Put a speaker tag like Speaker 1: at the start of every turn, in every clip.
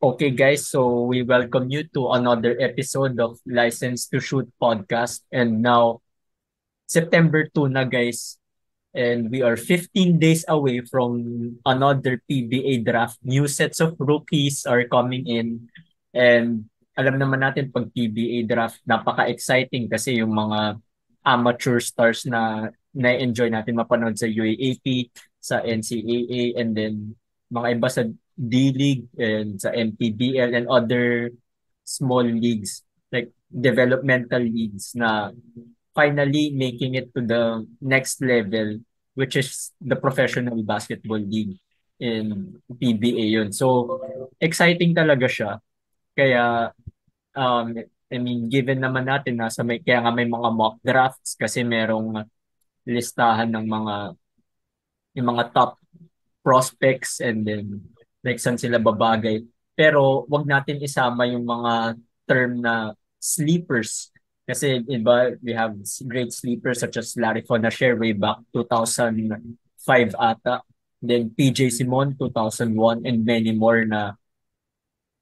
Speaker 1: Okay, guys, so we welcome you to another episode of License to Shoot podcast. And now, September 2 na, guys. And we are 15 days away from another PBA draft. New sets of rookies are coming in. And alam naman natin pag PBA draft, napaka-exciting kasi yung mga amateur stars na na-enjoy natin mapanood sa UAAP, sa NCAA, and then mga iba sa D-League and sa MPBL and other small leagues like developmental leagues na finally making it to the next level, which is the professional basketball league in PBA yun. So exciting talaga siya. Kaya um I mean, given naman natin na sa kaya nga may mga mock drafts kasi merong listahan ng yung mga top prospects and then like saan sila babagay. Pero wag natin isama yung mga term na sleepers. Kasi iba, we have great sleepers such as Larry Fonacher way back 2005 ata. Then PJ Simon 2001 and many more na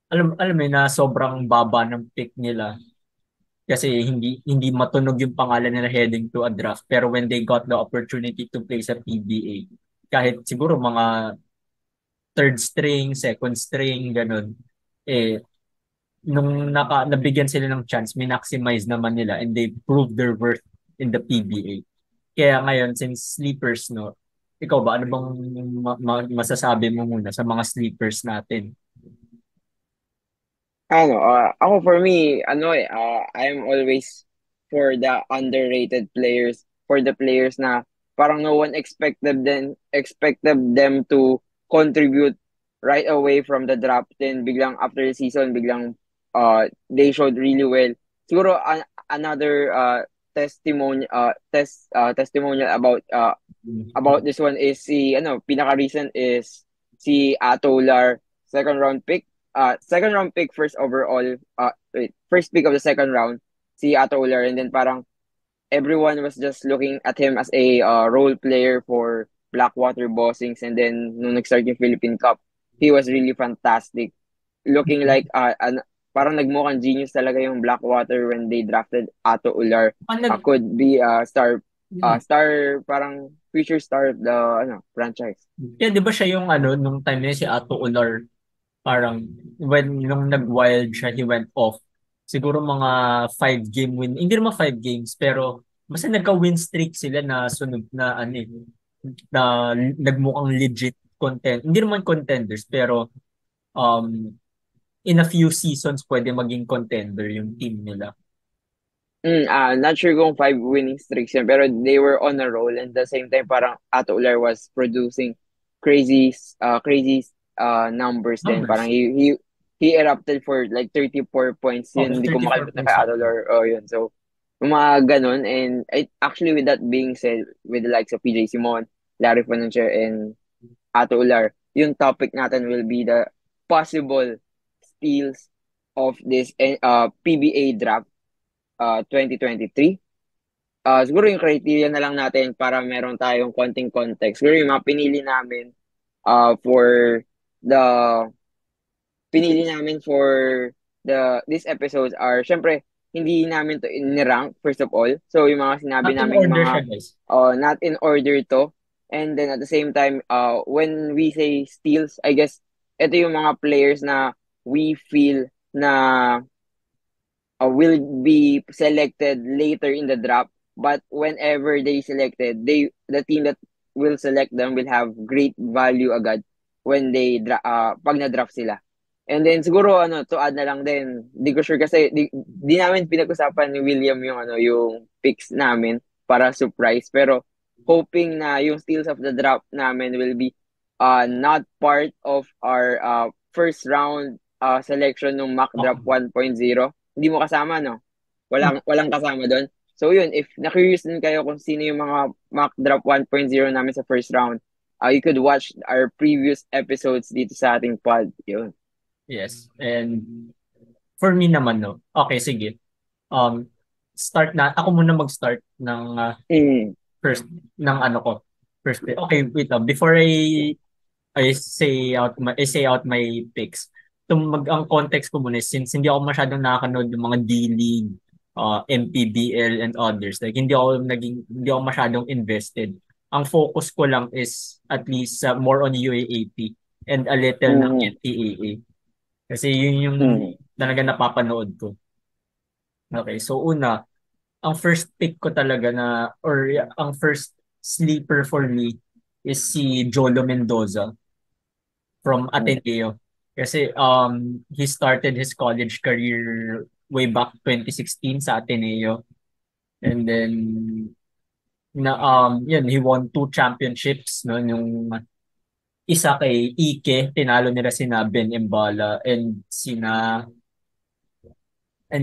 Speaker 1: alam mo yun, na sobrang baba ng pick nila kasi hindi matunog yung pangalan nila heading to a draft, pero when they got the opportunity to play sa PBA, kahit siguro mga third string, second string, ganun. Eh, nung nabigyan sila ng chance, minmaximize naman nila and they proved their worth in the PBA. Kaya ngayon, since sleepers, no, ikaw ba, ano bang masasabi mo muna sa mga sleepers natin?
Speaker 2: Ako for me, I'm always for the underrated players, for the players na parang no one expected them to contribute right away from the draft. Then biglang after the season, biglang they showed really well. Siguro another testimonial about this one is si pinaka recent is si Atolar, second round pick, first overall, first pick of the second round, si Atolar. And then parang everyone was just looking at him as a role player for Blackwater Bossings. And then nung nag-start yung Philippine Cup, he was really fantastic, looking like parang nagmukhang genius talaga yung Blackwater when they drafted Ato Ular.
Speaker 1: Ah, nag,
Speaker 2: Could be a star,
Speaker 1: hmm.
Speaker 2: parang future star of the franchise.
Speaker 1: Kaya di ba siya yung ano, nung time niya si Ato Ular, parang nung nag-wild siya, he went off. Siguro mga 5 game win. Hindi naman 5 games, pero basta nagka-win streak sila na sunod na ano eh, na nagmukhang legit content. Hindi naman contenders, pero um, in a few seasons pwede maging contender yung team nila.
Speaker 2: Not sure kung 5 winning streaks yun, pero they were on a roll. And the same time, parang Ato Ular was producing crazy numbers din. Parang
Speaker 1: Numbers.
Speaker 2: he erupted for like 34 points.
Speaker 1: Oh,
Speaker 2: Yun, hindi ko
Speaker 1: 34
Speaker 2: makalimutan kay
Speaker 1: points
Speaker 2: Ato
Speaker 1: ako.
Speaker 2: Ular. Oh, yun. So, yung mga ganun. And actually, with that being said, with the likes of PJ Simon, Larry Fonancier, and Ato Ular, yung topic natin will be the possible steals of this PBA draft 2023. Siguro yung criteria na lang natin para meron tayong konting context. Siguro yung mga for the pinili namin for these episodes are syempre hindi namin to in-rank first of all. So yung mga sinabi
Speaker 1: Not in
Speaker 2: naming
Speaker 1: order
Speaker 2: mga
Speaker 1: siya, guys.
Speaker 2: not in order to. And then at the same time, when we say steals, I guess ito yung mga players na we feel na will be selected later in the draft. But whenever they selected, the team that will select them will have great value agad when pag na-draft sila. And then siguro to add na lang din, di ko sure kasi di namin pinag-usapan ni William yung picks namin para surprise, pero hoping na yung steals of the draft namin will be not part of our first round selection ng mock draft
Speaker 1: Okay.
Speaker 2: 1.0. Hindi mo kasama, no? Walang kasama doon. So yun, if na-curious din kayo kung sino yung mga mock draft 1.0 namin sa first round, you could watch our previous episodes dito sa ating pod. Yun.
Speaker 1: Yes. And for me naman, no. Okay, sige. Um, start na. Ako muna mag-start ng
Speaker 2: Mm.
Speaker 1: first, ng ano ko. First, okay, wait lang. Before I I say out my picks. Ang context ko muna is since hindi ako masyadong nakakanood ng mga D-League, MPBL and others. Like hindi ako masyadong invested. Ang focus ko lang is at least more on UAAP and a little ng
Speaker 2: Mm-hmm.
Speaker 1: NCAA. Kasi yun yung
Speaker 2: Mm-hmm.
Speaker 1: talaga napapanood ko. Okay, so una, ang first pick ko talaga ang first sleeper for me is si Jolo Mendoza from Ateneo. Kasi he started his college career way back 2016 sa Ateneo. And then yun, he won two championships no yung isa kay Ike, tinalo nila sina Ben Embala and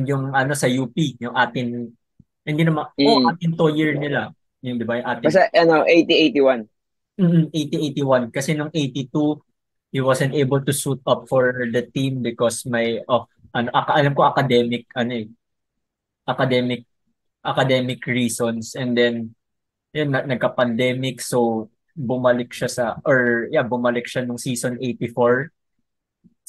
Speaker 1: yung ano sa UP, yung atin hindi naman
Speaker 2: Mm-hmm.
Speaker 1: atin to year nila. Yung 'di ba, yung atin
Speaker 2: Basta, 80-81.
Speaker 1: 80-81 kasi nung 82 he wasn't able to suit up for the team because may alam ko academic academic reasons and then yun nagka-pandemic so bumalik siya nung season 84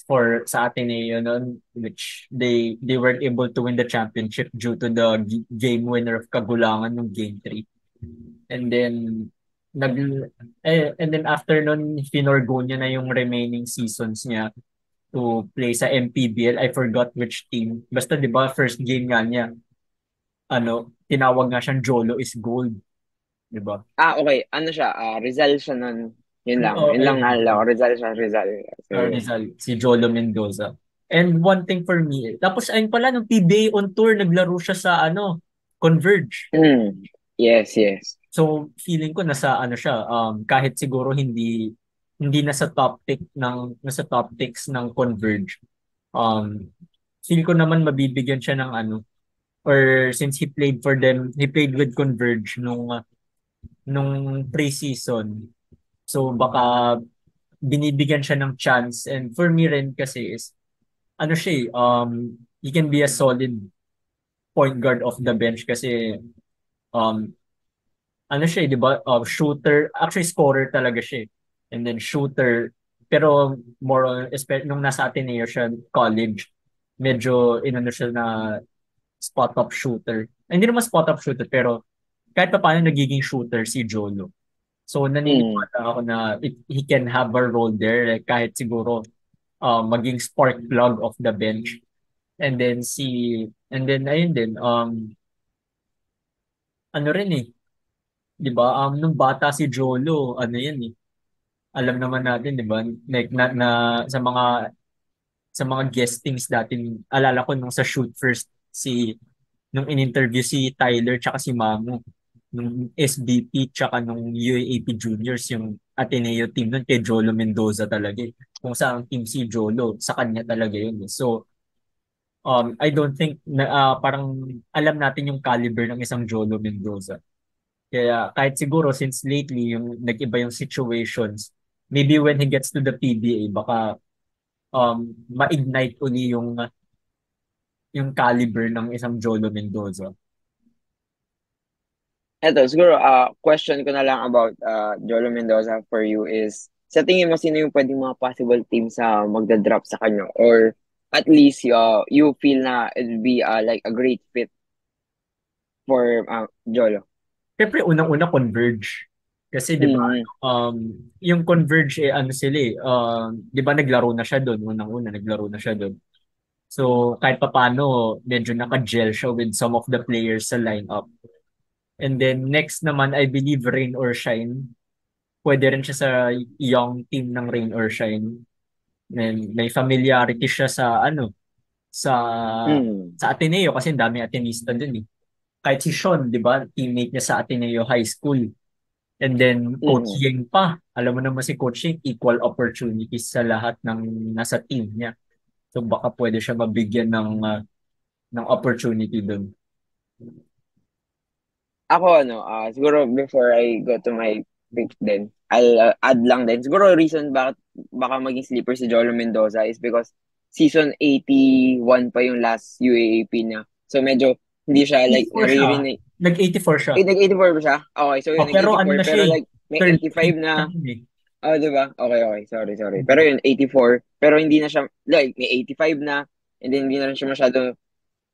Speaker 1: for sa Ateneo noon which they weren't able to win the championship due to the game winner of Kagulangan nung game 3. And then nag and then after nun finorgo niya na yung remaining seasons niya to play sa MPBL. I forgot which team. Basta 'di ba first game nga niya tinawag nga siyang Jolo is gold, 'di ba?
Speaker 2: Okay. Ano siya? Rizal siya nun. Yun lang.
Speaker 1: Oo,
Speaker 2: Yun lang
Speaker 1: ayun.
Speaker 2: naalala ko. Rizal siya, Rizal. So, yun.
Speaker 1: Rizal, si Jolo Mendoza. And one thing for me, tapos ayun pala nung PBA on tour naglaro siya sa Converge.
Speaker 2: Mm. Yes, yes.
Speaker 1: So feeling ko siya kahit siguro hindi nasa top picks ng Converge. Um Feel ko naman mabibigyan siya ng or since he played with Converge nung pre-season. So baka binibigyan siya ng chance and for me rin kasi is siya he can be a solid point guard off the bench kasi um siya, 'di ba? Shooter, actually scorer talaga siya. And then shooter, pero more on nung nasa Ateneo siya college, medyo siya na spot up shooter. Hindi naman spot up shooter pero kahit pa paano nagiging shooter si Jolo. So
Speaker 2: Mm.
Speaker 1: naniniwala ako na he can have a role there like, kahit siguro maging spark plug of the bench. And then ayun din rin 'di ba? Nung bata si Jolo, yan eh. Alam naman natin 'di ba? Like na sa mga guestings dati, alala ko nung sa Shoot First nung in-interview si Tyler tsaka si Mamu nung SBP tsaka nung UAAP Juniors yung Ateneo team nun kay Jolo Mendoza talaga eh. Kung saan team si Jolo, sa kanya talaga yun eh. So, I don't think na parang alam natin yung caliber ng isang Jolo Mendoza. Kaya kahit siguro since lately yung nag-iba yung situations, maybe when he gets to the PBA, baka ma-ignite uli yung caliber ng isang Jolo Mendoza.
Speaker 2: Siguro, question ko na lang about Jolo Mendoza for you is, sa tingin mo, sino yung pwedeng mga possible teams sa magda-drop sa kanya? Or at least you feel na it would be like a great fit for Jolo?
Speaker 1: Siyempre, unang-una Converge. Kasi 'di ba,
Speaker 2: Mm-hmm.
Speaker 1: yung Converge sila eh, 'di ba naglaro na siya doon, unang-una naglaro na siya doon. So kahit papaano, medyo naka-gel siya with some of the players sa lineup. And then next naman, I believe Rain or Shine. Pwede rin siya sa young team ng Rain or Shine. And may familiarity siya sa
Speaker 2: Mm-hmm.
Speaker 1: sa Ateneo kasi ang dami Atenista dun eh. Kahit si Sean, 'di ba, teammate niya sa Ateneo High School. And then Coach
Speaker 2: Mm-hmm.
Speaker 1: Yeng pa. Alam mo naman si Coach Yeng, equal opportunities sa lahat ng nasa team niya. So baka pwede siya mabigyan ng opportunity doon.
Speaker 2: Ako, siguro before I go to my pick din, I'll add lang din. Siguro reason bakit baka maging sleeper si Jolo Mendoza is because season 81 pa yung last UAAP niya. So medyo hindi siya like
Speaker 1: 84 siya.
Speaker 2: naririnig.
Speaker 1: Nag-84 siya.
Speaker 2: Nag-84 ba siya? Okay, so yun,
Speaker 1: Pero ano
Speaker 2: nag-84.
Speaker 1: na siya
Speaker 2: Pero
Speaker 1: eh,
Speaker 2: like may 85
Speaker 1: 38 na
Speaker 2: na,
Speaker 1: yun eh.
Speaker 2: Oh, di ba? Okay, okay. Sorry, sorry. Pero yun, 84. Pero hindi na siya, like, may 85 na. And then hindi na rin siya masyado,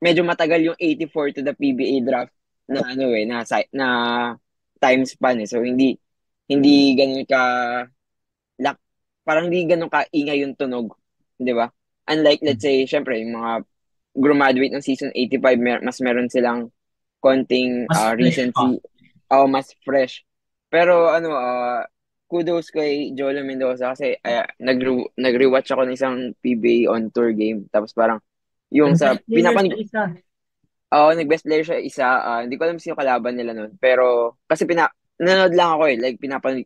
Speaker 2: medyo matagal yung 84 to the PBA draft na ano eh, na time span eh. So, hindi ganun ka, lak, parang hindi ganun ka ingay yung tunog. Di ba? Unlike, let's say, syempre, yung mga graduate ng season 85, mas meron silang konting
Speaker 1: Mas fresh pa.
Speaker 2: recency, mas fresh. Pero ano, kudos kay Jolo Mendoza kasi nag-rewatch ako ng isang PBA on tour game. Tapos parang yung sa
Speaker 1: Best player sa isa.
Speaker 2: nag-best player siya isa. Hindi ko alam sino kalaban nila nun. Pero kasi nanonood lang ako eh. Like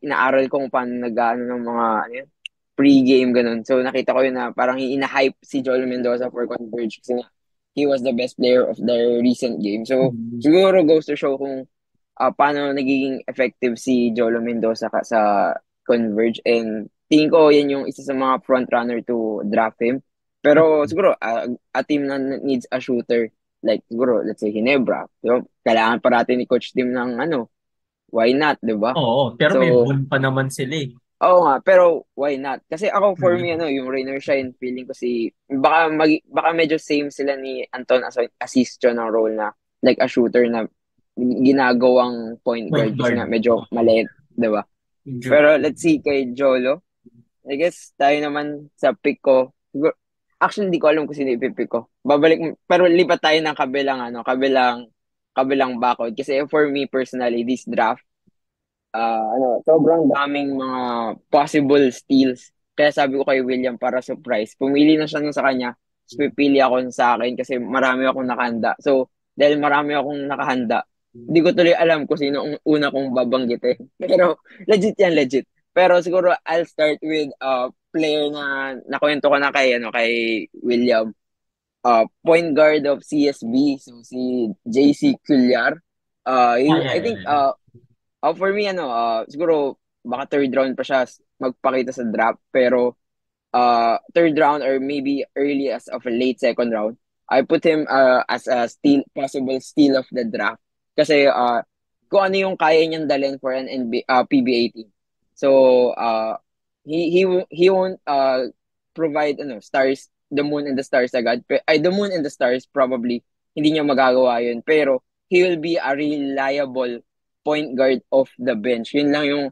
Speaker 2: inaaral ko kung paano nag-ano ng mga ano yun, pre-game ganun. So nakita ko yun na parang ina-hype si Joel Mendoza for Converge kasi nga he was the best player of the recent game. So
Speaker 1: Mhm.
Speaker 2: siguro goes to show kung paano nagiging effective si Jolo Mendoza sa Converge, and tingin ko yan yung isa sa mga front runner to draft him. Pero siguro a team na needs a shooter like siguro let's say Hinebra, di ba? Kailangan parati ni Coach Tim ng ano, why not, di ba?
Speaker 1: Oo, pero may
Speaker 2: So,
Speaker 1: bun pa naman sila eh.
Speaker 2: oo nga, pero why not? Kasi ako for me
Speaker 1: Mhm.
Speaker 2: ano, yung Rainer Shine feeling ko baka medyo same sila ni Anton Asistio ng role na like a shooter na ginagawang point
Speaker 1: Point
Speaker 2: guard kasi
Speaker 1: guard.
Speaker 2: nga medyo
Speaker 1: Oo.
Speaker 2: maliit, 'di ba?
Speaker 1: Medyo-
Speaker 2: Pero let's see kay Jolo. I guess tayo naman sa pick ko. Actually, hindi ko alam kung sino ipipick ko. Pero lipat tayo ng kabilang bakod. Kasi for me personally, this draft, sobrang daming mga possible steals. Kaya sabi ko kay William para surprise, pumili na siya nun sa kanya, tapos pipili ako sa akin kasi marami akong nakahanda. So, dahil marami akong nakahanda, hindi ko tuloy alam kung sino ang una kong babanggitin. Pero, legit yan, legit. Pero siguro, I'll start with player na nakwento ko na kay William. Point guard of CSB, so si JC Cuellar.
Speaker 1: Yeah,
Speaker 2: I
Speaker 1: yeah,
Speaker 2: think,
Speaker 1: yeah.
Speaker 2: for me, siguro, baka third round pa siya magpakita sa draft, pero third round or maybe early as of a late second round, I put him as a possible steal of the draft. Kasi kung ano yung kaya niyang dalhin for an PBA team. So, he won't provide stars, the moon and the stars agad. The moon and the stars probably hindi niya magagawa yun. Pero he will be a reliable point guard of the bench. Yun lang yung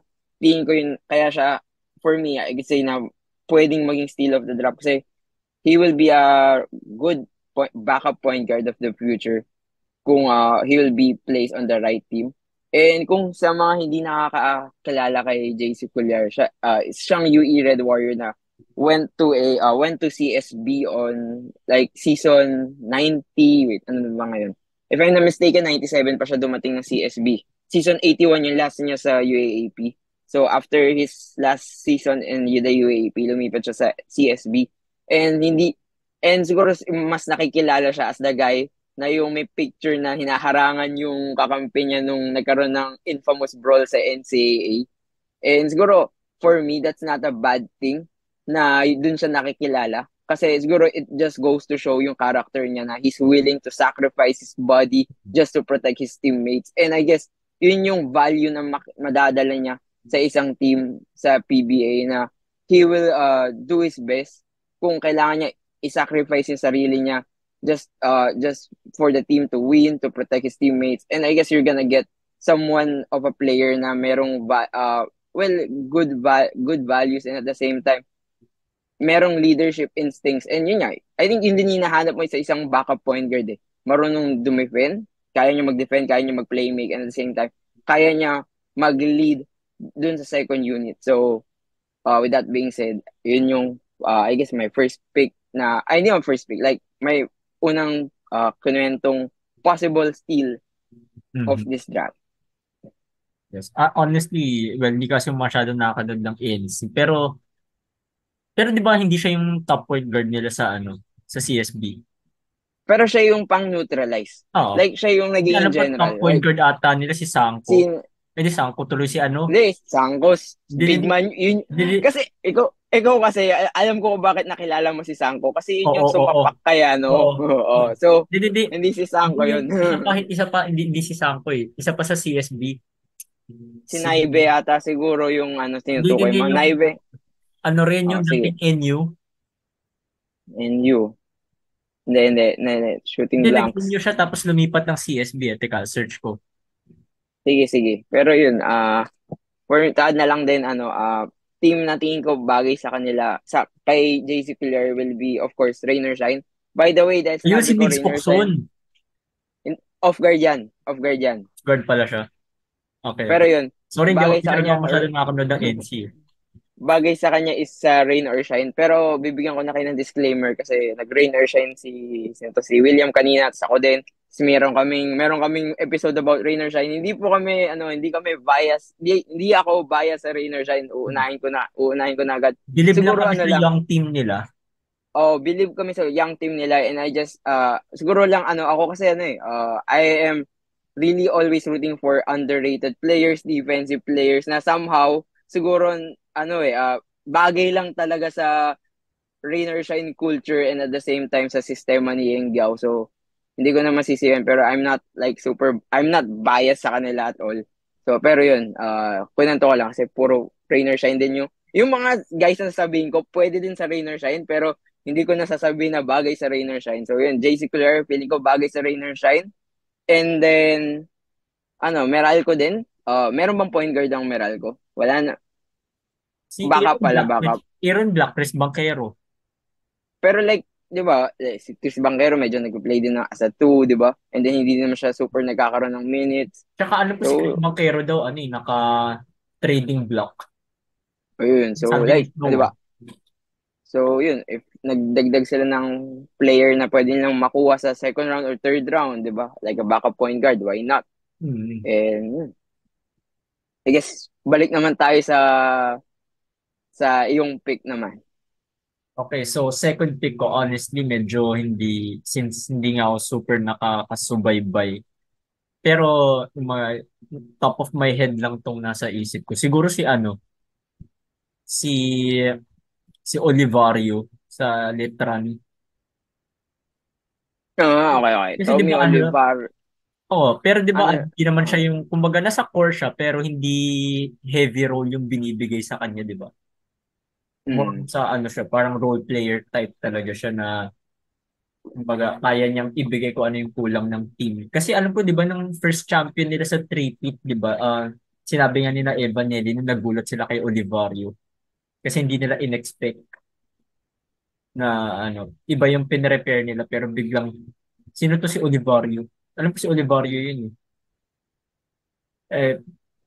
Speaker 2: tingin ko yun. Kaya siya, for me, I could say na pwedeng maging steal of the draft kasi he will be a good backup point guard of the future kung he will be placed on the right team. And kung sa mga hindi nakakakilala kay JC Cuellar, siyang UE Red Warrior na went to CSB on like season 90, wait, ano ba ngayon? If I'm not mistaken, 97 pa siya dumating ng CSB. Season 81 yung last niya sa UAAP. So after his last season in the UAAP, lumipat siya sa CSB. And siguro mas nakikilala siya as the guy na yung may picture na hinaharangan yung kakampi niya nung nagkaroon ng infamous brawl sa NCAA. And siguro, for me, that's not a bad thing na dun siya nakikilala. Kasi siguro it just goes to show yung character niya na he's willing to sacrifice his body just to protect his teammates. And I guess, yun yung value na madadala niya sa isang team sa PBA na he will do his best kung kailangan niya i-sacrifice yung sarili niya just for the team to win, to protect his teammates. And I guess you're gonna get someone of a player na merong well, good values, and at the same time merong leadership instincts. And yun nga, I think yun din hinahanap mo sa isang backup point guard eh. Marunong dumefend, kaya niya mag-defend, kaya niya mag-playmake, and at the same time kaya niya mag-lead dun sa second unit. So with that being said, yun yung I guess my first pick na ay hindi yung first pick, like my unang kunwentong possible steal of
Speaker 1: Mhm.
Speaker 2: this draft.
Speaker 1: Yes. Honestly, well, hindi kasi masyado nakakanood ng ANC. Pero di ba hindi siya yung top point guard nila sa sa CSB?
Speaker 2: Pero siya yung pang-neutralize.
Speaker 1: Oo.
Speaker 2: Like, siya yung
Speaker 1: Hindi
Speaker 2: naging in
Speaker 1: alam ko top
Speaker 2: general.
Speaker 1: point
Speaker 2: Like,
Speaker 1: guard ata nila si Sanko.
Speaker 2: si,
Speaker 1: Eh di Sanko tuloy si ano?
Speaker 2: hindi, Sangkos,
Speaker 1: Di, di,
Speaker 2: big
Speaker 1: di,
Speaker 2: man, yun,
Speaker 1: di, di-
Speaker 2: kasi, ikaw kasi, alam ko kung bakit nakilala mo si Sangko, kasi yun
Speaker 1: Oo,
Speaker 2: yung
Speaker 1: oo,
Speaker 2: sumapak kaya,
Speaker 1: oo.
Speaker 2: no? Oo. So,
Speaker 1: Di, di, di.
Speaker 2: hindi si
Speaker 1: Hindi
Speaker 2: Sangko
Speaker 1: yung
Speaker 2: yun.
Speaker 1: isa pa, hindi si Sanko eh. Isa pa sa CSB.
Speaker 2: si
Speaker 1: Si,
Speaker 2: Naive yata siguro yung
Speaker 1: hindi
Speaker 2: tinutukoy
Speaker 1: din
Speaker 2: mo.
Speaker 1: yun yung,
Speaker 2: Naive.
Speaker 1: ano rin
Speaker 2: Oh,
Speaker 1: yung
Speaker 2: sige.
Speaker 1: dating NU.
Speaker 2: And you. Hindi. Shooting
Speaker 1: Hindi,
Speaker 2: blanks.
Speaker 1: nag-NU siya tapos lumipat ng CSB. Teka, search ko.
Speaker 2: Sige. Pero yun, for to add na lang din, team na tingin ko bagay sa kanila, kay JC Clear will be, of course, Rain or Shine. By the way, dahil
Speaker 1: Ayun, si
Speaker 2: sinabi ko
Speaker 1: Migs
Speaker 2: Rain or Shine,
Speaker 1: Ocson.
Speaker 2: off guard yan. Off guard yan.
Speaker 1: Guard pala siya. Okay,
Speaker 2: Pero
Speaker 1: okay.
Speaker 2: yun,
Speaker 1: Sorry,
Speaker 2: bagay
Speaker 1: hindi
Speaker 2: sa
Speaker 1: talaga
Speaker 2: kanya,
Speaker 1: ako masyadong nakakanood ng NC.
Speaker 2: bagay sa kanya is Rain or Shine. Pero bibigyan ko na kayo ng disclaimer kasi nag-Rain or Shine si William kanina at ako din. Tapos meron kaming episode about Rain or Shine. Hindi kami bias. Hindi ako bias sa Rain or Shine. Uunahin ko na agad.
Speaker 1: Believe lang
Speaker 2: Siguro
Speaker 1: kami sa
Speaker 2: lang,
Speaker 1: young team nila.
Speaker 2: believe kami sa young team nila and I just siguro lang ako kasi I am really always rooting for underrated players, defensive players na somehow siguro bagay lang talaga sa rain or shine culture and at the same time sa sistema ni Yeng Giao. So hindi ko na masisiyan pero I'm not biased sa kanila at all. So pero yun, kunento ko lang kasi puro rain or shine din yung mga guys na sasabihin ko, pwede din sa rain or shine pero hindi ko na sasabihin na bagay sa rain or shine. So yun, JC Clear, feeling ko bagay sa rain or shine. And then Meralco din. Meron bang point guard ang Meralco? Wala na.
Speaker 1: Si
Speaker 2: Backup pala, backup.
Speaker 1: Aaron Blackcrest Banquero.
Speaker 2: Pero like, 'di ba, si Chris Banquero medyo nag-play din na as a two, 'di ba? And then hindi naman siya super nagkakaroon ng minutes.
Speaker 1: Tsaka ano po si Chris
Speaker 2: So,
Speaker 1: Banquero daw, ano eh, naka-trading block.
Speaker 2: ayun. So,
Speaker 1: Sabi ni
Speaker 2: like, 'di
Speaker 1: Snow
Speaker 2: ba?
Speaker 1: eh.
Speaker 2: So, yun, if nagdagdag sila ng player na pwede nilang makuha sa second round or third round, 'di ba? Like a backup point guard, why not?
Speaker 1: Hmm.
Speaker 2: And yun. I guess balik naman tayo sa iyong pick naman.
Speaker 1: Okay, so second pick ko, honestly, medyo hindi, since hindi nga ako super nakakasubaybay. Pero, yung mga top of my head lang tong nasa isip ko. Siguro si, si Olivario sa Letran.
Speaker 2: Okay.
Speaker 1: Kasi di
Speaker 2: Tommy
Speaker 1: ba
Speaker 2: Olivar,
Speaker 1: pero di ba
Speaker 2: ano,
Speaker 1: hindi naman siya yung, kumbaga nasa core siya, pero hindi heavy role yung binibigay sa kanya, di ba? More
Speaker 2: mm,
Speaker 1: sa siya, parang role player type talaga siya na kumbaga kaya niyang ibigay ko ano yung kulang ng team. Kasi alam ko 'di ba nung first champion nila sa three-peat, 'di ba? Sinabi nga nila Evan Nelly nung nagulat sila kay Olivario kasi hindi nila inexpect na iba yung pinrepair nila pero biglang sino to si Olivario? Alam ko si Olivario yun eh. Eh,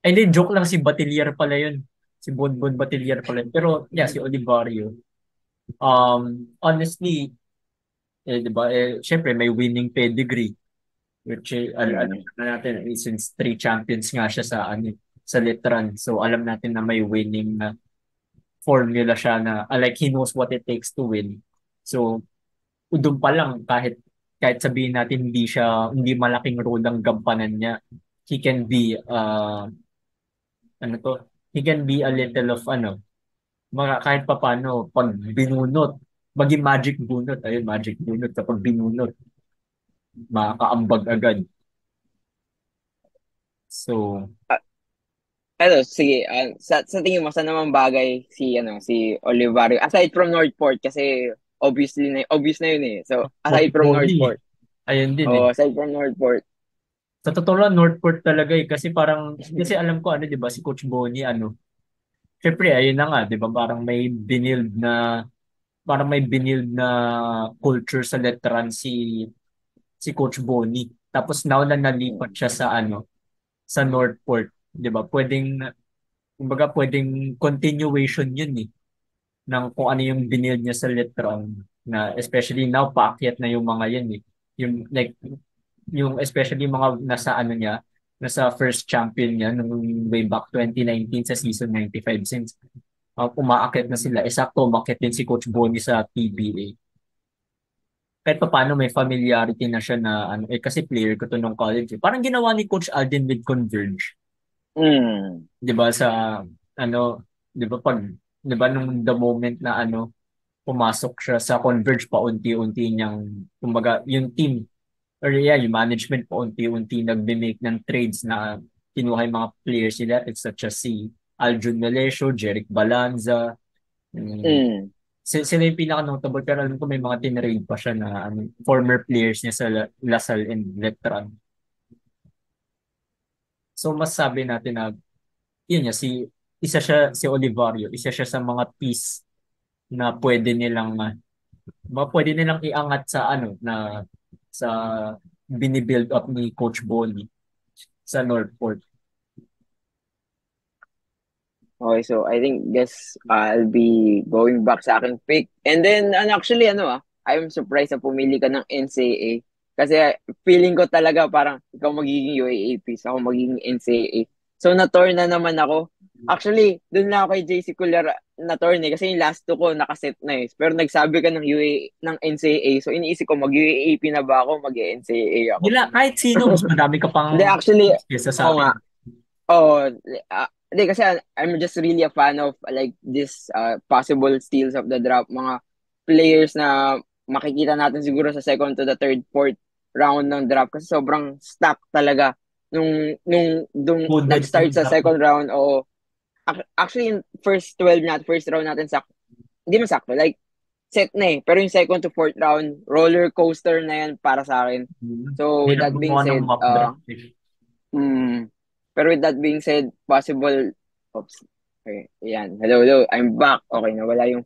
Speaker 1: hindi, joke lang si Batillier pala yun. Si Bonbon Batillier pala yun. Pero yeah, si Olivario. Honestly, 'di ba? Syempre may winning pedigree. Which alam
Speaker 2: mm,
Speaker 1: na natin since three champions nga siya sa Letran. So alam natin na may winning na formula siya na like he knows what it takes to win. So doon pa lang kahit sabihin natin hindi malaking role ang gampanan niya, he can be ano to, he can be a little of mga kahit papaano pag binunot, maging magic bunot, ayun magic bunot kapag binunot, makakaambag agad. So
Speaker 2: sige, sa tingin mo, saan naman bagay si Olivario? Aside from Northport, kasi obvious na yun eh. So, aside
Speaker 1: Coach
Speaker 2: from
Speaker 1: Bonnie,
Speaker 2: Northport.
Speaker 1: ayun din eh.
Speaker 2: Oh, aside from Northport.
Speaker 1: Sa totoo lang, Northport talaga eh. Kasi alam ko di ba, si Coach Bonnie, syempre, ayun na nga, di ba, parang may binild na culture sa Letran si Coach Bonnie. Tapos now na nalipat siya sa Northport, di ba, kumbaga, pwedeng continuation yun eh, ng kung ano yung binild niya sa Letran, na especially now, paakyat na yung mga yan eh. Yung like yung especially mga nasa first champion niya nung way back 2019 sa season 95 since umaakit na sila. Eksakto, umaakit din si Coach Bonnie sa PBA. Kahit pa paano may familiarity na siya na kasi player ko to nung college. Eh. Parang ginawa ni Coach Alden with Converge.
Speaker 2: Mm.
Speaker 1: 'Di ba sa ano, 'di ba 'di ba nung the moment na pumasok siya sa Converge paunti-unti niyang kumbaga yung team or yeah, yung management po unti-unti nagbe-make ng trades na kinuha yung mga players nila such as si Aljun Melesio, Jeric Balanza,
Speaker 2: Mm.
Speaker 1: sila yung pinaka-notable pero alam ko may mga tinrade pa siya na former players niya sa Lasal and Letran. So masasabi natin na yun niya si Olivario, isa siya sa mga piece na pwede nilang iangat sa sa binibuild up ni Coach Bonnie sa Northport.
Speaker 2: Okay, so I think guess I'll be going back sa aking pick. And then actually I'm surprised na pumili ka ng NCAA. Kasi feeling ko talaga parang ikaw magiging UAAP, so ako magiging NCAA. So na-torn na naman ako. Actually, dun na ako kay JC Culler na-torn kasi yung last two ko nakaset na eh. Pero nagsabi ka ng ng NCAA, so iniisip ko mag-UAAP na ba ako, mag-NCAA ako.
Speaker 1: Kahit sino, mas madami ka
Speaker 2: Hindi,
Speaker 1: pang
Speaker 2: actually,
Speaker 1: kesa sa
Speaker 2: oo nga.
Speaker 1: akin.
Speaker 2: Oh, hindi kasi I'm just really a fan of like this possible steals of the draft, mga players na makikita natin siguro sa second to the third, fourth round ng draft kasi sobrang stack talaga nung
Speaker 1: Loaded
Speaker 2: nag-start
Speaker 1: yung
Speaker 2: sa
Speaker 1: draft.
Speaker 2: second round o actually yung first round natin hindi man sakto like set na eh pero yung second to fourth round roller coaster na yan para sa akin. So with
Speaker 1: Hirap
Speaker 2: that being
Speaker 1: gumawa ng
Speaker 2: said,
Speaker 1: mock draft.
Speaker 2: Mm. Pero with that being said, possible. Oops. Okay, yan. Hello, hello. I'm back. Okay, nawala yung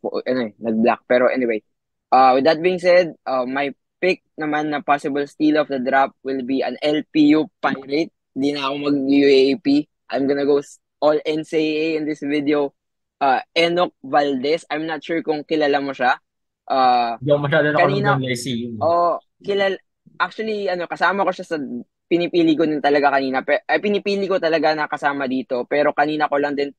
Speaker 2: nag-black. Pero anyway, with that being said, my pick naman na possible steal of the draft will be an LPU Pirate. Hindi na ako mag-UAP. I'm gonna go all NCAA in this video. Enoch Valdez. I'm not sure kung kilala mo siya. Uh,
Speaker 1: Hindi ako masyado nakalog
Speaker 2: kanina
Speaker 1: ng Lyceum.
Speaker 2: actually kasama ko siya sa pinipili ko din talaga kanina. Pinipili ko talaga na kasama dito. Pero kanina ko lang din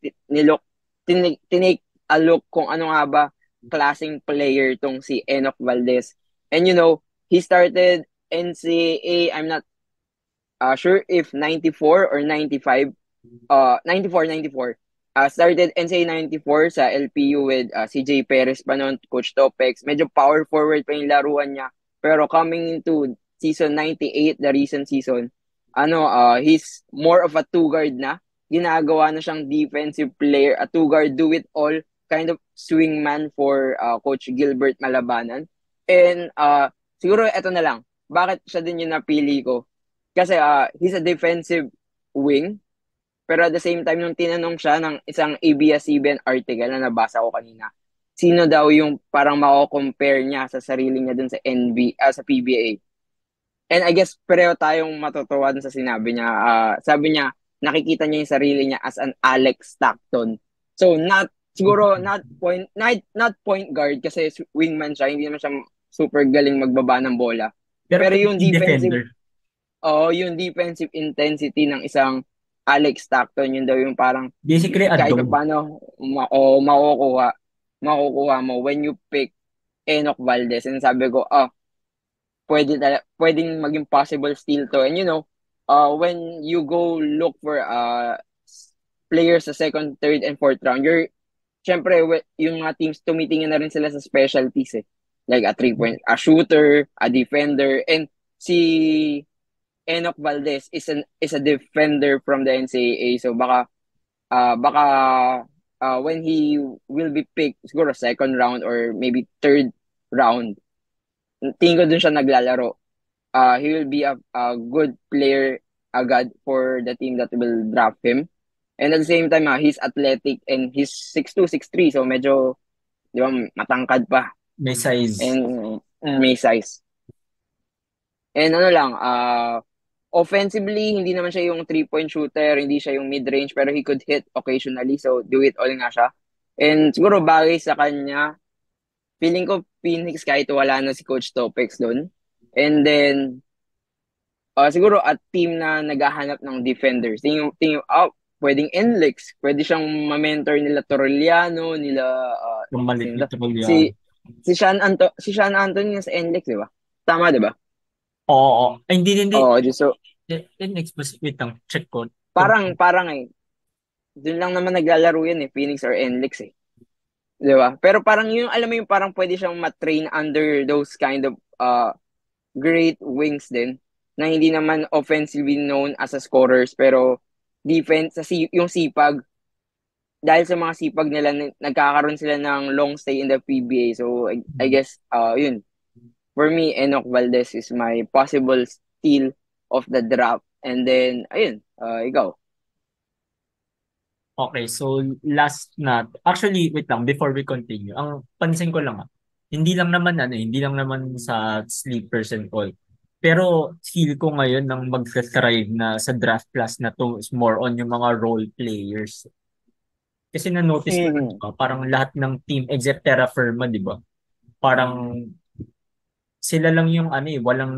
Speaker 2: tinake a look kung ano nga ba klaseng player tong si Enoch Valdez. And he started NCAA, I'm not sure if 94 or 95. 94. Started NCAA 94 sa LPU with CJ Perez pa noon, Coach Topex. Medyo power forward pa yung laruan niya. Pero coming into season 98, the recent season, he's more of a two-guard na. Ginagawa na siyang defensive player, a two-guard do-it-all kind of swingman for Coach Gilbert Malabanan. And siguro eto na lang, bakit siya din yung napili ko? Kasi he's a defensive wing, pero at the same time, nung tinanong siya ng isang ABS-CBN article na nabasa ko kanina, sino daw yung parang mako-compare niya sa sarili niya dun sa sa PBA. And I guess pareho tayong matutuwa dun sa sinabi niya. Sabi niya, nakikita niya yung sarili niya as an Alex Stockton. So siguro not point guard kasi wingman siya, hindi naman siya super galing magbaba ng bola.
Speaker 1: Pero
Speaker 2: Pero
Speaker 1: pwede defender.
Speaker 2: yung defensive intensity ng isang Alex Stockton, yun daw yung parang
Speaker 1: Basically, a
Speaker 2: kahit pa
Speaker 1: dog.
Speaker 2: paano makukuha mo when you pick Enoch Valdez. And sabi ko, pwedeng maging possible steal to. And when you go look for players sa second, third, and fourth round, syempre, yung mga teams tumitingin na rin sila sa specialties eh. Like a shooter, a defender, and si Enoch Valdez is a defender from the NCAA. So baka when he will be picked siguro second round or maybe third round, tingin ko dun siya naglalaro. He will be a good player agad for the team that will draft him. And at the same time, he's athletic and he's 6'2", 6'3", so medyo, di ba, matangkad pa.
Speaker 1: May size.
Speaker 2: And may size. And offensively, hindi naman siya yung three-point shooter, hindi siya yung mid-range, pero he could hit occasionally, so do it all nga siya. And siguro bagay sa kanya, feeling ko Phoenix kahit wala na si Coach Topex doon. And then, siguro at team na naghahanap ng defenders. Pwedeng NLEX, pwede siyang ma-mentor nila Torreliano, nila,
Speaker 1: Yung maliit
Speaker 2: sino
Speaker 1: na
Speaker 2: to? si,
Speaker 1: Trullian.
Speaker 2: si Sean Anthony sa NLEX, di ba? Tama, di ba?
Speaker 1: Oo. Ay, hindi.
Speaker 2: Oo, so,
Speaker 1: In-expose, wait lang, check ko.
Speaker 2: parang doon lang naman naglalaro yan eh, Phoenix or NLEX eh. Di ba? Pero parang yung, alam mo yung parang pwede siyang matrain under those kind of great wings din na hindi naman offensively known as a scorers pero defense, yung sipag, dahil sa mga sipag nila, nagkakaroon sila ng long stay in the PBA. So, I guess, yun. For me, Enoch Valdez is my possible steal of the draft. And then, ayun, ikaw.
Speaker 1: Okay, so last na, actually, wait lang, before we continue, ang pansin ko lang hindi lang naman sa sleepers and all. Pero feel ko ngayon nang mag-thrive na sa draft class na to is more on yung mga role players. Kasi na-notice ko lang, di
Speaker 2: Mhm.
Speaker 1: ba, parang lahat ng team except Terra Firma, di ba? Parang sila lang yung ano eh, walang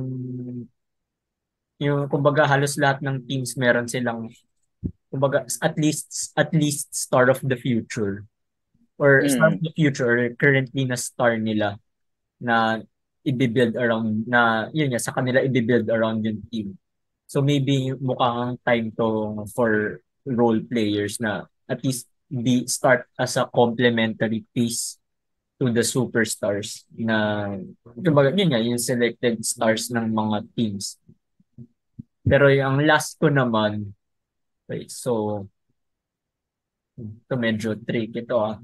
Speaker 1: yung kumbaga halos lahat ng teams meron silang kumbaga at least star of the future or star of
Speaker 2: Mhm.
Speaker 1: the future or currently na star nila na i-build around na yun nga sa kanila i-build around yung team. So maybe mukhang time to for role players na at least be start as a complementary piece to the superstars na kumbaga yun nga yung selected stars ng mga teams. Pero yung last ko naman, wait, so ito medyo trick ito ah.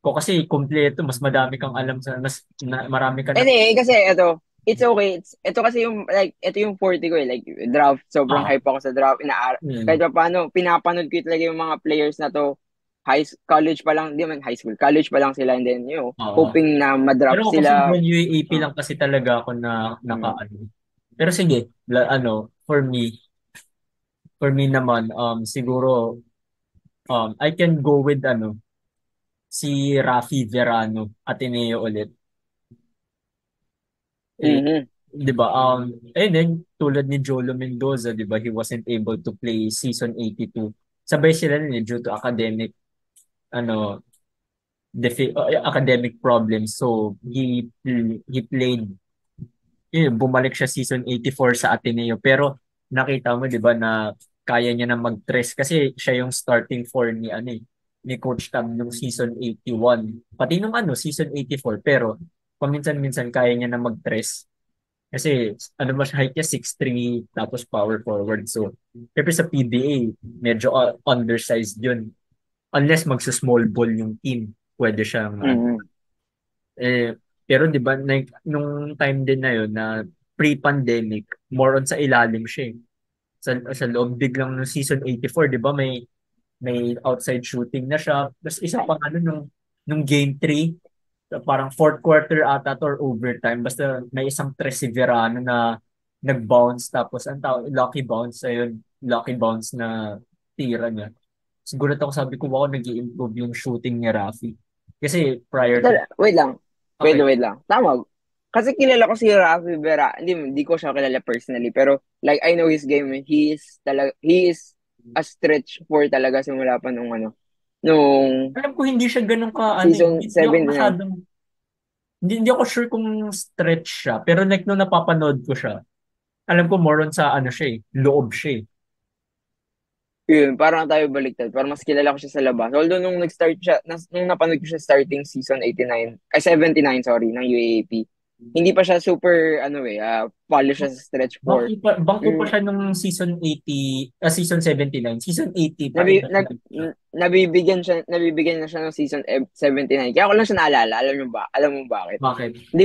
Speaker 1: Kung kasi kumpleto, mas madami kang alam sa marami ka na
Speaker 2: Hindi, kasi ito, it's okay. Ito kasi yung, like, ito yung 40 ko eh. Like, draft, sobrang
Speaker 1: ah,
Speaker 2: hype ako sa draft. Kahit
Speaker 1: yun.
Speaker 2: pa paano, pinapanood ko talaga yung mga players na to. College pa lang, di man high school, college pa lang sila. And then,
Speaker 1: Oo.
Speaker 2: hoping na
Speaker 1: Pero
Speaker 2: madraft
Speaker 1: ako kasi
Speaker 2: sila.
Speaker 1: UAAP
Speaker 2: Uh,
Speaker 1: lang kasi talaga ako na
Speaker 2: mm,
Speaker 1: nakaano. Pero sige, ano, for me naman, siguro, I can go with ano, si Rafi Verano, Ateneo ulit. Eh,
Speaker 2: mhm,
Speaker 1: 'di ba? Ayun din, tulad ni Jolo Mendoza, 'di ba? He wasn't able to play season 82. Sabay sila nun due to academic ano academic problems. So he played bumalik siya season 84 sa Ateneo pero nakita mo 'di ba na kaya niya na mag-tres kasi siya yung starting four ni ano ni Coach Tab nung season 81. Pati nung ano season 84 pero paminsan-minsan kaya niya na mag-tres kasi ano mas height niya 6'3 tapos power forward. So, syempre sa PBA, medyo undersized yun. Unless magsa-small ball yung team, pwede siyang
Speaker 2: mhm,
Speaker 1: eh pero 'di ba nung time din na yun na pre-pandemic, more on sa ilalim siya eh. Sa loob biglang ng season 84, 'di ba may outside shooting na siya. Tapos isa pa ano nung game 3 parang fourth quarter ata to or overtime. Basta may isang tres si Verano na nag-bounce tapos ang tawag, lucky bounce. Ayun, lucky bounce na tira niya. Siguro ako sabi ko, wow, nag-i-improve yung shooting ni Rafi. Kasi prior to,
Speaker 2: Wait lang.
Speaker 1: okay,
Speaker 2: Wait lang. Tama. Kasi kilala ko si Rafi Vera. Hindi ko siya kilala personally. Pero, like, I know his game. He is a stretch four talaga simula pa nung
Speaker 1: alam ko hindi siya ganun ka, ano,
Speaker 2: season
Speaker 1: hindi ako
Speaker 2: 79.
Speaker 1: masyadong, hindi ako sure kung stretch siya. Pero like nung napapanood ko siya, alam ko more on sa ano siya eh, loob siya eh.
Speaker 2: Yun, parang tayo baliktad. Parang mas kilala ko siya sa labas. Although nung nag-start siya, nung napanood ko siya starting season 89, ay 79, sorry, ng UAAP. Hindi pa siya super, polish siya sa stretch 4.
Speaker 1: Bangko pa siya nung season 80, season 79. Season 80 pa
Speaker 2: nabi,
Speaker 1: iba
Speaker 2: nag, nabibigyan na siya ng season 79. Kaya ako lang siya naalala. Alam mo bakit?
Speaker 1: Bakit?
Speaker 2: Hindi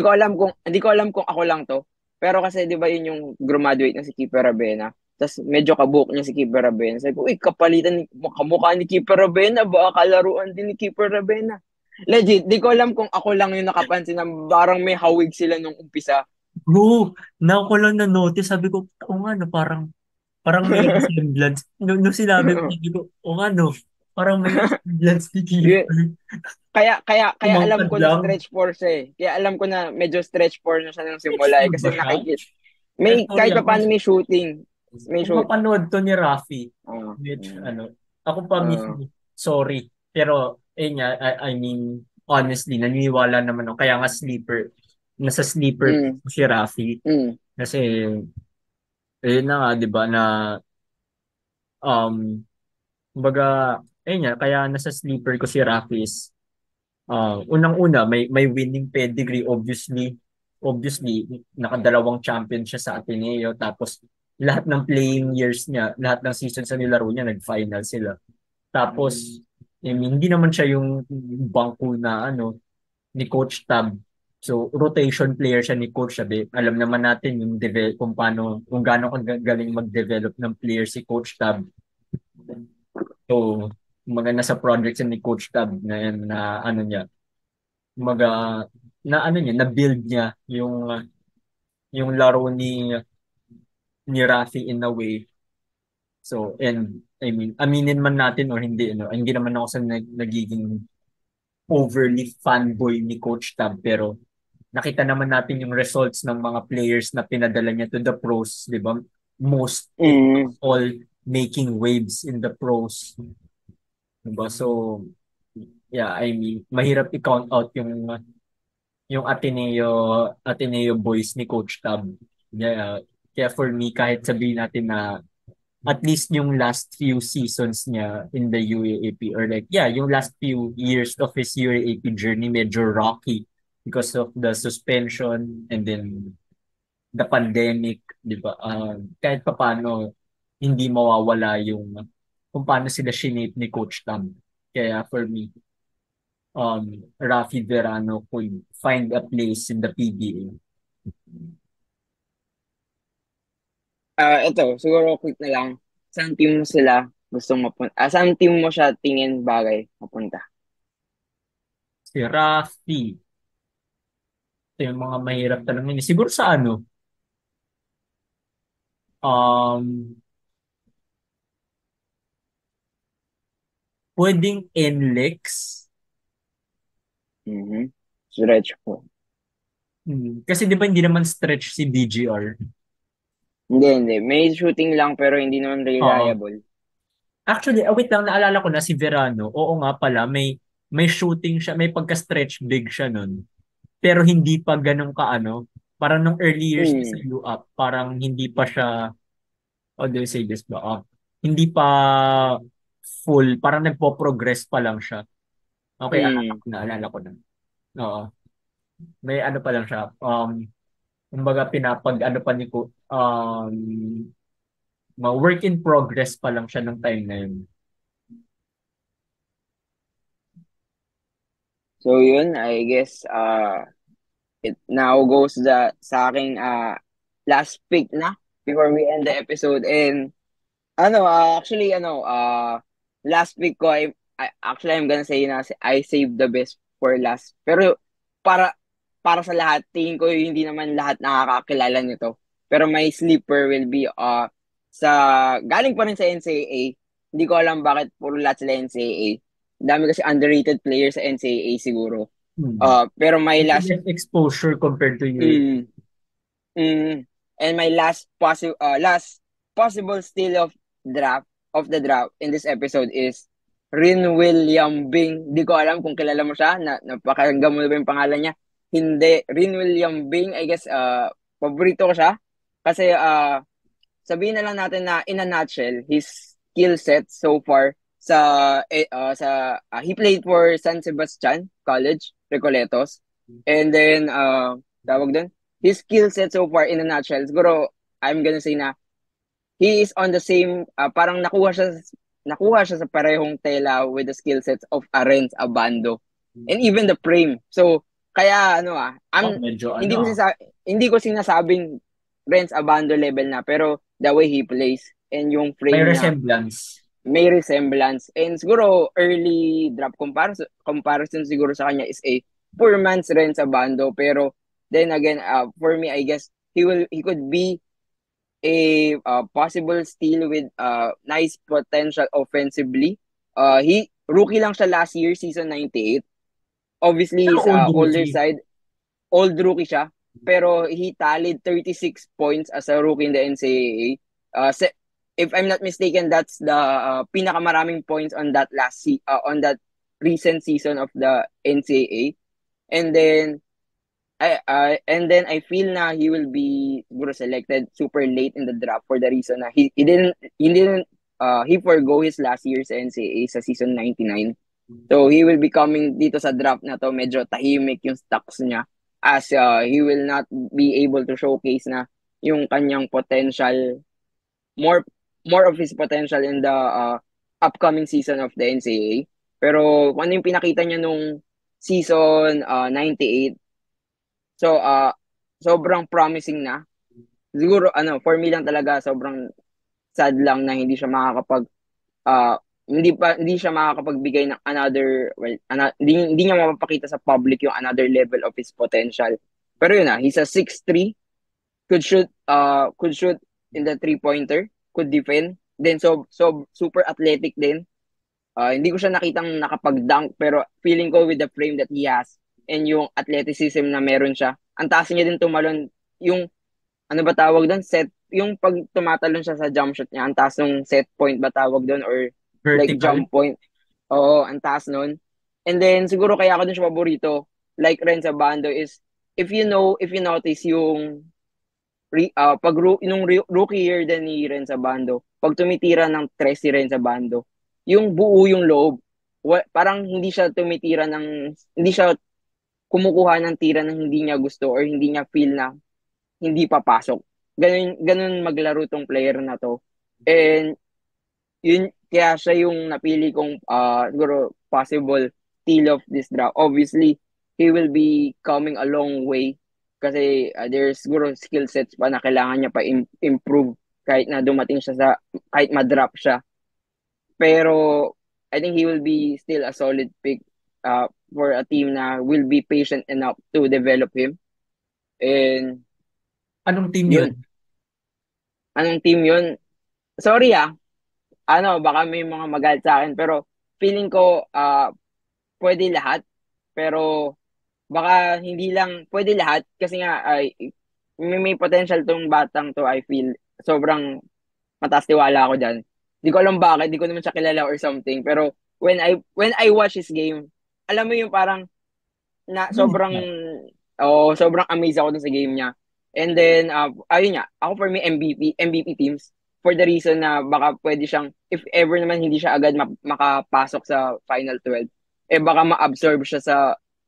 Speaker 2: ko alam kung ako lang to. Pero kasi 'di ba yun yung graduate na si Keeper Rabena. Tapos medyo kabuok niya si Keeper Rabena. Sabi ko, uy, kapalitan kamukha ni Keeper Rabena, baka kalaruan din ni Keeper Rabena. Legit, di ko alam kung ako lang yung nakapansin na parang may hawig sila nung umpisa.
Speaker 1: Bro, na ko lang na-notice, sabi ko, o nga no, parang may resemblance. Nung sinabi mo, sabi ko, o nga no, parang may resemblance ni
Speaker 2: Yun,
Speaker 1: Keeper.
Speaker 2: kaya alam
Speaker 1: Tumangkad
Speaker 2: ko na
Speaker 1: lang.
Speaker 2: stretch 4 siya eh. Kaya alam ko na medyo stretch 4 na siya nung simula eh.
Speaker 1: Sure ba
Speaker 2: Kasi
Speaker 1: siya? Sorry,
Speaker 2: kahit pa paano may shooting. May
Speaker 1: kung
Speaker 2: shoot.
Speaker 1: mapanood to ni Rafi,
Speaker 2: Ah,
Speaker 1: which,
Speaker 2: mm,
Speaker 1: ano, ako pa
Speaker 2: ah,
Speaker 1: mismo, sorry. Pero, nga, I mean, honestly, naniniwala naman ako. Kaya nga nasa sleeper
Speaker 2: mm,
Speaker 1: si Rafi.
Speaker 2: mm,
Speaker 1: Kasi, ayun na nga, di ba, na, kumbaga, nga, kaya nasa sleeper ko si Rafi is, unang-una, may winning pedigree, obviously. Obviously, nakadalawang champion siya sa Ateneo. Tapos, lahat ng playing years niya, lahat ng seasons na nilaro niya, nag-final sila. Tapos, I mean, hindi naman siya yung bangko na ni Coach Tab. So, rotation player siya ni Coach Tab. Alam naman natin kung paano, kung gaano galing mag-develop ng player si Coach Tab. So, maganda sa project ni Coach Tab na yan na niya, maga na niya, na build niya yung laro ni Rafi in a way. So, and I mean, aminin man natin o hindi naman ako sa nagiging overly fanboy ni Coach Tab, pero nakita naman natin yung results ng mga players na pinadala niya to the pros, di ba? Most, if not
Speaker 2: Mm.
Speaker 1: all, making waves in the pros. Di ba? So, yeah, I mean, mahirap i-count out yung Ateneo boys ni Coach Tab. Yeah, kaya for me, kahit sabihin natin na at least yung last few seasons niya in the UAAP or like, yeah, yung last few years of his UAAP journey medyo rocky because of the suspension and then the pandemic, di ba? Kahit papaano, hindi mawawala yung kung paano sila shinate ni Coach Tam. Kaya for me, Rafi Verano could find a place in the PBA.
Speaker 2: Ito, siguro quick na lang. Saan team mo sila gustong mapunta? Saan team mo siya tingin bagay mapunta?
Speaker 1: Si Rafi, ito yung mga mahirap tanongin. Siguro sa um, pwedeng NLEX.
Speaker 2: Mm-hmm. Stretch ko.
Speaker 1: Kasi di ba hindi naman stretch si BGR?
Speaker 2: Hindi, hindi. May shooting lang pero hindi naman
Speaker 1: Oo.
Speaker 2: reliable.
Speaker 1: Actually, wait lang, naalala ko na si Verano. Oo nga pala, may shooting siya, may pagka-stretch big siya nun. Pero hindi pa ganun parang nung early years niya sa
Speaker 2: Mm.
Speaker 1: UAP, parang hindi pa siya, how do I say this ba? Hindi pa full, parang nagpo-progress pa lang siya. Okay,
Speaker 2: Mm.
Speaker 1: naalala ko na. Oo. May pa lang siya. Kumbaga pa ni ko, work in progress pa lang siya ng time na yun.
Speaker 2: So yun, I guess it now goes sa aking last pick na before we end the episode. And actually last pick ko actually I'm gonna say na I saved the best for last. Pero para para sa lahat, tingin ko hindi naman lahat nakakakilala nito. Pero my sleeper will be sa galing pa rin sa NCAA. Hindi ko alam bakit puro lahat sila NCAA. Dami kasi underrated players sa NCAA siguro. Pero my last
Speaker 1: Less exposure compared to you.
Speaker 2: mm, mm, and my last possible steal of the draft in this episode is Rin William Bing. Di ko alam kung kilala mo siya, napakagam mo na ba yung pangalan niya? Hindi, Rin William Bing, I guess paborito ko siya kasi sabihin na lang natin na in a nutshell, his skill set so far he played for San Sebastian College, Recoletos. And then tawag dun, his skill set so far in a nutshell, siguro I'm gonna say na he is on the same parang nakuha siya sa parehong tela with the skill sets of Arens Abando and even the frame. So kaya
Speaker 1: Medyo
Speaker 2: hindi ko sinasabing Renz Abando level na, pero the way he plays and yung
Speaker 1: may
Speaker 2: frame niya
Speaker 1: resemblance.
Speaker 2: may resemblance. And siguro early drop comparison siguro sa kanya is a poor man's Renz Abando, pero then again for me I guess he could be a possible steal with nice potential offensively. He rookie lang siya last year, season 98. Obviously,
Speaker 1: Pero
Speaker 2: he's
Speaker 1: old
Speaker 2: older
Speaker 1: rookie.
Speaker 2: side. Old rookie siya. Pero he tallied 36 points as a rookie in the NCAA. If I'm not mistaken, that's the pinakamaraming points on that on that recent season of the NCAA. And then I feel na he will be siguro selected super late in the draft for the reason na he forgo his last year sa NCAA sa season 99. So he will be coming dito sa draft na to, medyo tahimik yung stocks niya as he will not be able to showcase na yung kanyang potential more more of his potential in the upcoming season of the NCAA. Pero kung ano yung pinakita niya nung season 98, so sobrang promising na. Siguro for me lang talaga sobrang sad lang na hindi siya makakapag uh, hindi siya makakapagbigay ng another hindi niya mapapakita sa public yung another level of his potential. Pero yun he's a 6'3", could shoot in the three-pointer, could defend, then so super athletic din. Hindi ko siya nakitang nakapag-dunk pero feeling ko with the frame that he has and yung athleticism na meron siya, ang taas niya din tumalon yung ano ba tawag doon? Yung pag tumatalon siya sa jump shot niya, ang taas ng set point ba tawag doon or like
Speaker 1: Vertical.
Speaker 2: jump point. Oo, ang taas nun. And then siguro kaya ako din siya paborito, like Renza Bando is if you notice yung rookie year din ni Renza Bando, pag tumitira ng tres si Renza Bando, yung buo yung loob. Parang hindi siya kumukuha ng tira ng hindi niya gusto or hindi niya feel na hindi papasok. Ganun maglaro tong player na to. And yun, kaya siya yung napili kong siguro possible steal of this draft. Obviously, he will be coming a long way kasi there's siguro skill sets pa na kailangan niya pa improve kahit na dumating siya kahit ma-drop siya. Pero I think he will be still a solid pick for a team na will be patient enough to develop him. And
Speaker 1: Anong team yun?
Speaker 2: yun, anong team yun? Sorry baka may mga magalit sa akin, pero feeling ko pwede lahat. Pero baka hindi lang pwede lahat kasi nga ay may potential tong batang to. I feel sobrang mataas tiwala ako diyan. Hindi ko alam bakit, hindi ko naman siya kilala or something. Pero when I watch his game, alam mo yung parang na sobrang amazed ako dun sa game niya. And then ayun nga, ako for me MVP teams for the reason na baka pwede siyang if ever naman hindi siya agad makapasok sa final 12, baka ma-absorb siya sa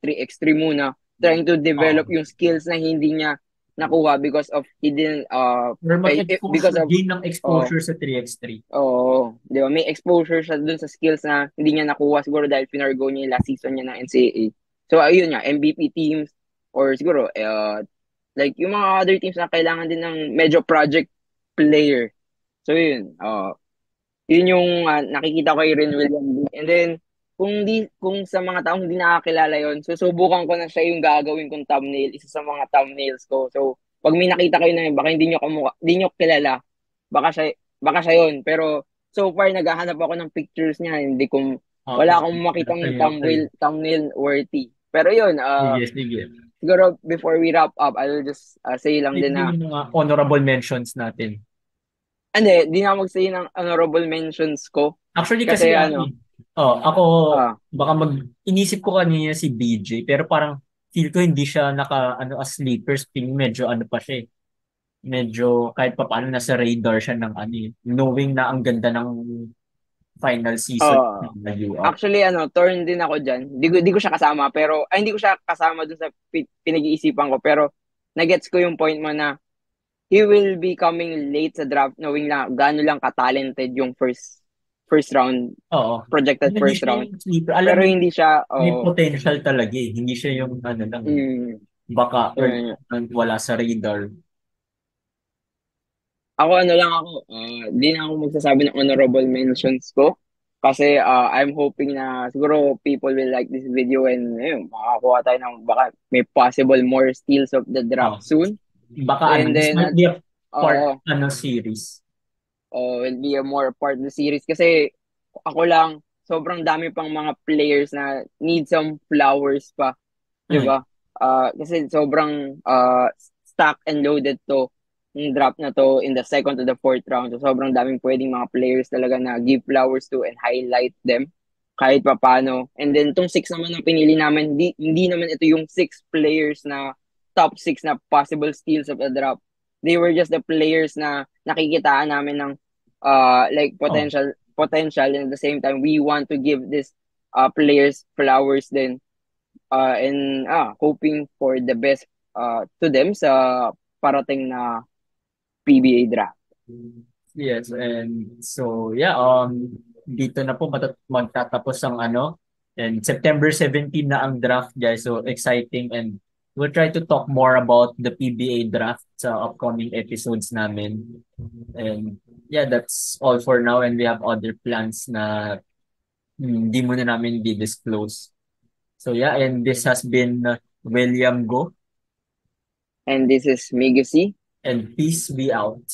Speaker 2: 3x3 muna, trying to develop
Speaker 1: Oo.
Speaker 2: yung skills na hindi niya nakuha because of he didn't
Speaker 1: Or
Speaker 2: because
Speaker 1: mag-exposure,
Speaker 2: of
Speaker 1: gain ng
Speaker 2: uh,
Speaker 1: exposure sa 3x3.
Speaker 2: Oo, 'di ba? May exposure siya dun sa skills na hindi niya nakuha siguro dahil pinargo niya yung last season niya ng NCAA. So ayun nga, MVP teams or siguro like yung mga other teams na kailangan din ng medyo project player. So yun, yun yung nakikita ko kay Ren William. And then kung sa mga taong hindi nakakilala yon, susubukan ko na siya yung gagawin kong thumbnail, isa sa mga thumbnails ko. So pag may nakita kayo na yun, baka hindi niyo kilala, baka siya baka siya yun. Pero so far naghahanap ako ng pictures niya, hindi ko wala akong makitang
Speaker 1: Okay, okay.
Speaker 2: thumbnail worthy. Pero yun,
Speaker 1: Sige, sige.
Speaker 2: siguro before we wrap up, I'll just say lang din
Speaker 1: Sige
Speaker 2: na
Speaker 1: yung mga honorable mentions natin.
Speaker 2: di na ako mag-say ng honorable mentions ko.
Speaker 1: Actually kasi
Speaker 2: Kasi
Speaker 1: ako
Speaker 2: ah,
Speaker 1: baka inisip ko kanina si BJ pero parang feel ko hindi siya as sleepers, feel medyo pa siya eh. Medyo kahit pa paano nasa radar siya ng knowing na ang ganda ng final season
Speaker 2: ah,
Speaker 1: ng UAP.
Speaker 2: actually, torn din ako dyan. Di ko siya kasama, pero, hindi ko siya kasama dun sa pinag-iisipan ko, pero, nagets ko yung point mo na, he will be coming late sa draft knowing na gaano lang ka-talented yung first round,
Speaker 1: Oo.
Speaker 2: projected
Speaker 1: Hindi
Speaker 2: first
Speaker 1: siya
Speaker 2: round.
Speaker 1: yung sleeper. Alam
Speaker 2: Pero
Speaker 1: mo,
Speaker 2: hindi siya,
Speaker 1: may potential talaga eh. Hindi siya yung lang,
Speaker 2: mm,
Speaker 1: baka
Speaker 2: yun.
Speaker 1: wala sa radar.
Speaker 2: Ako lang ako, di na ako magsasabi ng honorable mentions ko. Kasi I'm hoping na siguro people will like this video and makakuha tayo ng baka may possible more steals of the
Speaker 1: Oh,
Speaker 2: draft soon.
Speaker 1: baka
Speaker 2: And
Speaker 1: this
Speaker 2: then,
Speaker 1: might be a part
Speaker 2: uh,
Speaker 1: series.
Speaker 2: will be a more part of the series. Kasi ako lang, sobrang dami pang mga players na need some flowers pa. Di
Speaker 1: Mm.
Speaker 2: ba? Kasi sobrang stack and loaded to yung draft na to in the second to the fourth round. So sobrang daming pwedeng mga players talaga na give flowers to and highlight them kahit papano. And then tong six naman na pinili namin, hindi naman ito yung six players na top six na possible steals of the draft. They were just the players na nakikitaan namin ng like
Speaker 1: Oh,
Speaker 2: potential and at the same time we want to give this players flowers then and hoping for the best to them sa parating na PBA draft.
Speaker 1: Yes, and so yeah, dito na po magtatapos ang ano, and September 17 na ang draft, guys. So exciting, and we'll try to talk more about the PBA draft sa upcoming episodes namin. And yeah, that's all for now, and we have other plans na hindi muna namin di-disclose. So yeah, and this has been William Go,
Speaker 2: And this is Miguel C.
Speaker 1: and peace be out.